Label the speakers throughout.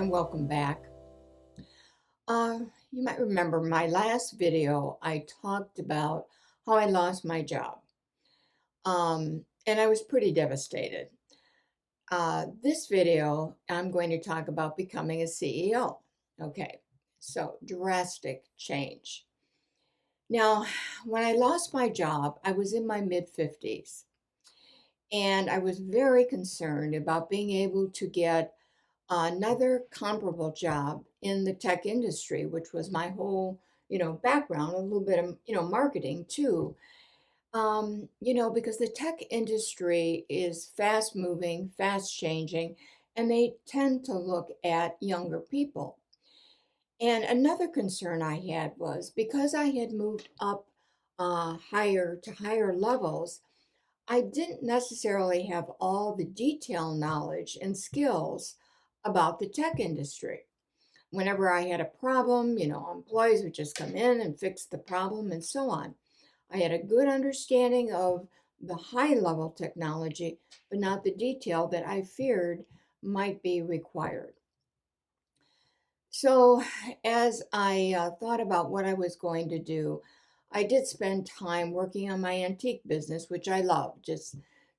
Speaker 1: and welcome back. You might remember my last video, I talked about how I lost my job, and I was pretty devastated. This video, I'm going to talk about becoming a CEO. Okay, so drastic change. Now, when I lost my job, I was in my mid 50s, and I was very concerned about being able to get another comparable job in the tech industry, which was my whole, background, a little bit of, marketing too. Because the tech industry is fast moving, fast changing, and they tend to look at younger people. And another concern I had was because I had moved up higher to higher levels, I didn't necessarily have all the detail knowledge and skills about the tech industry. Whenever I had a problem, employees would just come in and fix the problem and so on. I had a good understanding of the high level technology, but not the detail that I feared might be required. So, as I thought about what I was going to do, I did spend time working on my antique business, which I love, just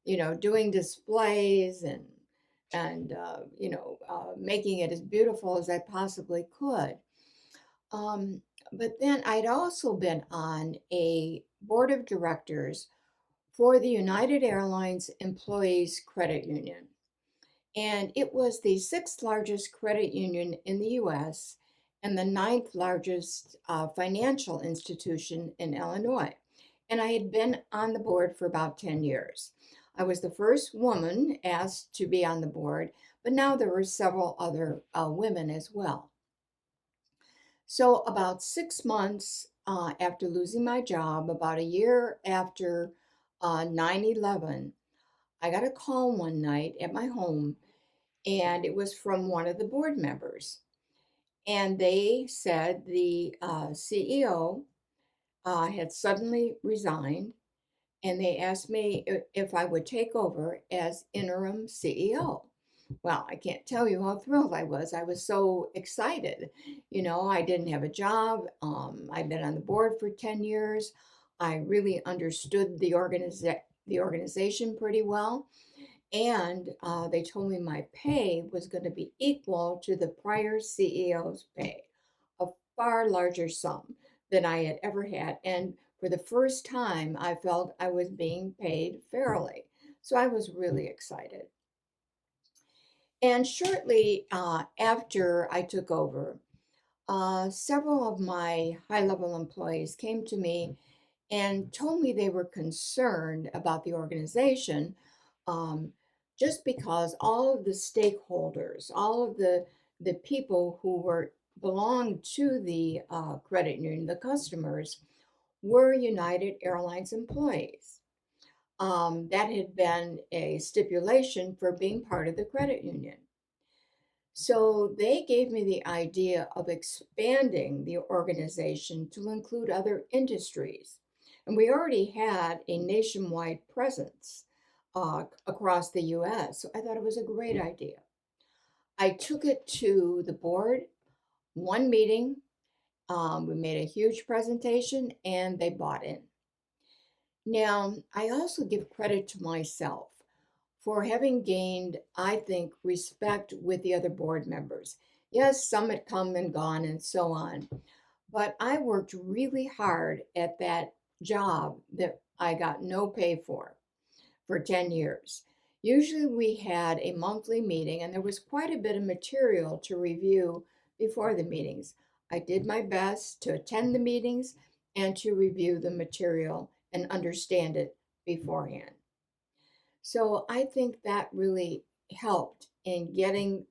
Speaker 1: doing displays and making it as beautiful as I possibly could. But then I'd also been on a board of directors for the United Airlines Employees Credit Union. And it was the sixth largest credit union in the US and the ninth largest financial institution in Illinois. And I had been on the board for about 10 years. I was the first woman asked to be on the board, but now there were several other women as well. So, about 6 months after losing my job, about a year after 9 11, I got a call one night at my home, and it was from one of the board members. And they said the CEO had suddenly resigned, and they asked me if I would take over as interim CEO. Well, I can't tell you how thrilled I was. I was so excited. I didn't have a job. I'd been on the board for 10 years. I really understood the organization pretty well. And they told me my pay was going to be equal to the prior CEO's pay, a far larger sum than I had ever had. And for the first time, I felt I was being paid fairly. So I was really excited. And shortly after I took over, several of my high level employees came to me and told me they were concerned about the organization, um, just because all of the stakeholders, all of the people who were belonged to the credit union, the customers, were United Airlines employees. That had been a stipulation for being part of the credit union. So they gave me the idea of expanding the organization to include other industries. And we already had a nationwide presence across the US. So I thought it was a great idea. I took it to the board, one meeting. We made a huge presentation and they bought in. Now, I also give credit to myself for having gained, I think, respect with the other board members. Yes, some had come and gone and so on, but I worked really hard at that job that I got no pay for 10 years. Usually we had a monthly meeting and there was quite a bit of material to review before the meetings. I did my best to attend the meetings and to review the material and understand it beforehand. So I think that really helped in getting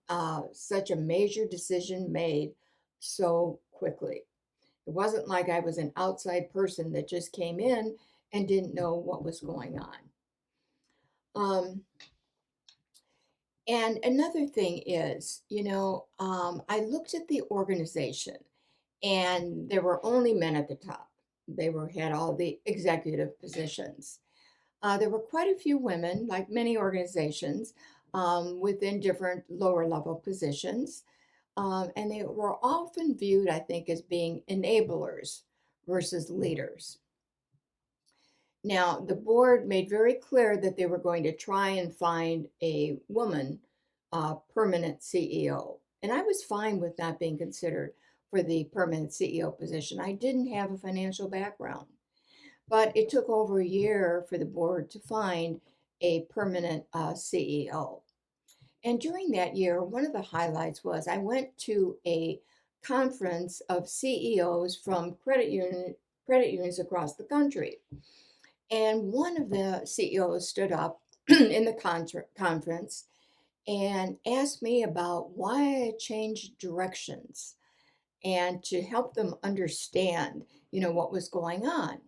Speaker 1: such a major decision made so quickly. It wasn't like I was an outside person that just came in and didn't know what was going on. Um, and another thing is, I looked at the organization and there were only men at the top. Had all the executive positions. There were quite a few women, like many organizations, within different lower level positions. and they were often viewed, I think, as being enablers versus leaders. Now, the board made very clear that they were going to try and find a woman permanent CEO. And I was fine with not being considered for the permanent CEO position. I didn't have a financial background, but it took over a year for the board to find a permanent CEO. And during that year, one of the highlights was I went to a conference of CEOs from credit unions across the country. And one of the CEOs stood up in the conference and asked me about why I changed directions and to help them understand, what was going on.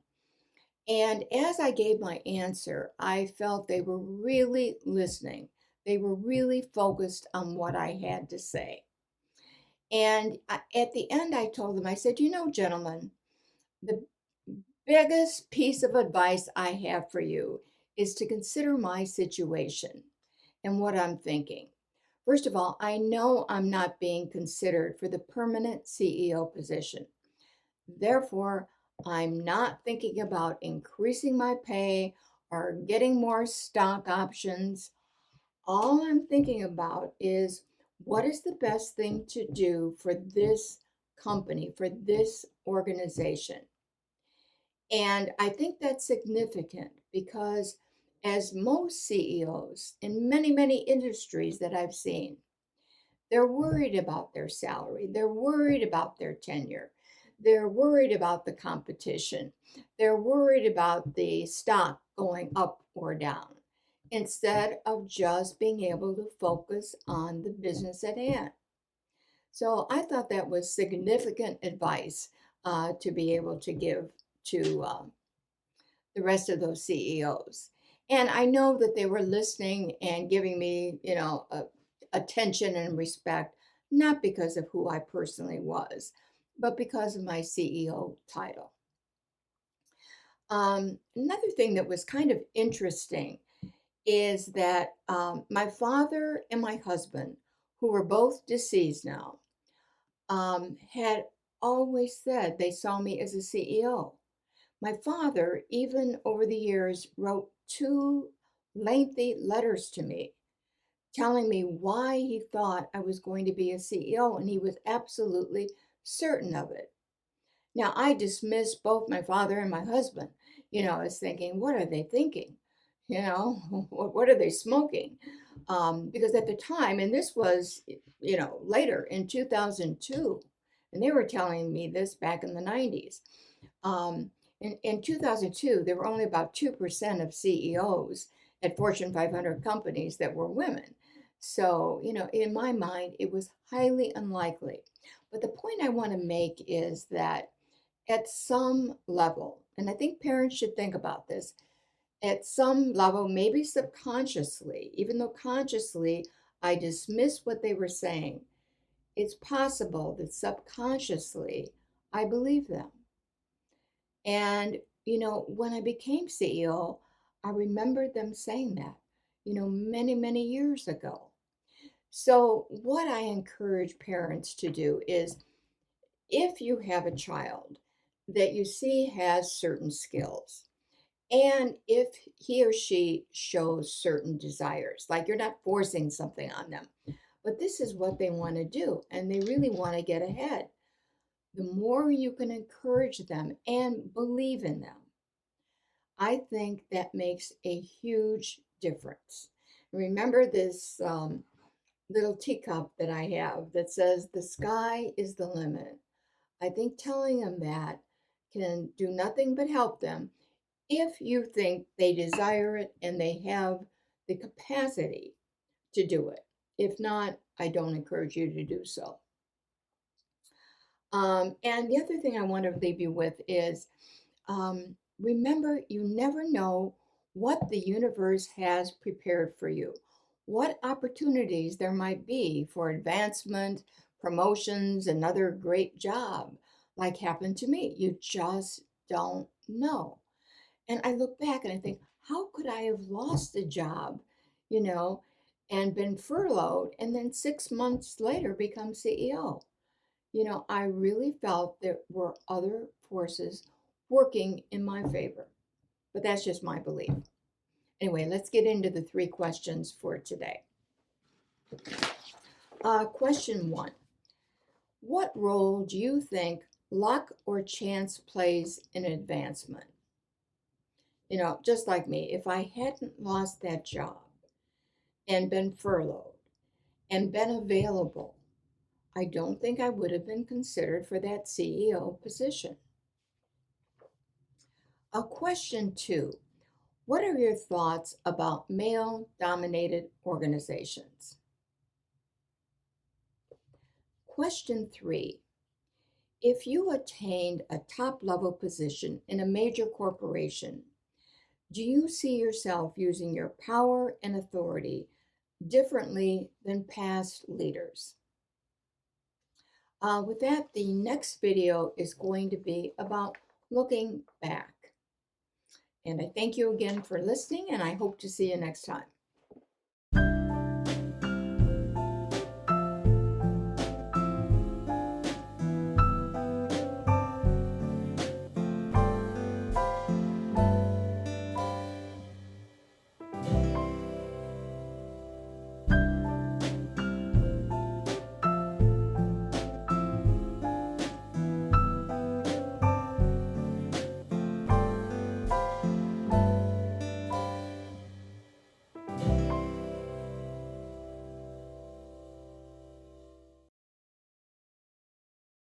Speaker 1: And as I gave my answer, I felt they were really listening. They were really focused on what I had to say. And at the end, I told them, I said, gentlemen, the biggest piece of advice I have for you is to consider my situation and what I'm thinking. First of all, I know I'm not being considered for the permanent CEO position. Therefore, I'm not thinking about increasing my pay or getting more stock options. All I'm thinking about is what is the best thing to do for this company, for this organization. And I think that's significant because, as most CEOs in many, many industries that I've seen, they're worried about their salary, they're worried about their tenure, they're worried about the competition, they're worried about the stock going up or down, instead of just being able to focus on the business at hand. So I thought that was significant advice to be able to give to the rest of those CEOs. And I know that they were listening and giving me, attention and respect, not because of who I personally was, but because of my CEO title. Another thing that was kind of interesting is that my father and my husband, who were both deceased now, had always said they saw me as a CEO. My father, even over the years, wrote two lengthy letters to me telling me why he thought I was going to be a CEO, and he was absolutely certain of it. Now, I dismissed both my father and my husband. I was thinking, what are they thinking? What are they smoking? Because at the time, and this was, later in 2002, and they were telling me this back in the 90s. In 2002, there were only about 2% of CEOs at Fortune 500 companies that were women. So, in my mind, it was highly unlikely. But the point I want to make is that at some level, and I think parents should think about this, at some level, maybe subconsciously, even though consciously I dismissed what they were saying, it's possible that subconsciously I believe them. And, when I became CEO, I remembered them saying that, many, many years ago. So, what I encourage parents to do is if you have a child that you see has certain skills, and if he or she shows certain desires, like you're not forcing something on them, but this is what they want to do, and they really want to get ahead, the more you can encourage them and believe in them, I think that makes a huge difference. Remember this little teacup that I have that says, the sky is the limit. I think telling them that can do nothing but help them if you think they desire it and they have the capacity to do it. If not, I don't encourage you to do so. And the other thing I want to leave you with is remember, you never know what the universe has prepared for you, what opportunities there might be for advancement, promotions, another great job, like happened to me. You just don't know. And I look back and I think, how could I have lost a job, you know, and been furloughed and then 6 months later become CEO. I really felt there were other forces working in my favor, but that's just my belief. Anyway, let's get into the 3 questions for today. Question 1. What role do you think luck or chance plays in advancement? Just like me, if I hadn't lost that job and been furloughed and been available, I don't think I would have been considered for that CEO position. Question 2. What are your thoughts about male-dominated organizations? Question 3. If you attained a top-level position in a major corporation, do you see yourself using your power and authority differently than past leaders? With that, the next video is going to be about looking back. And I thank you again for listening, and I hope to see you next time.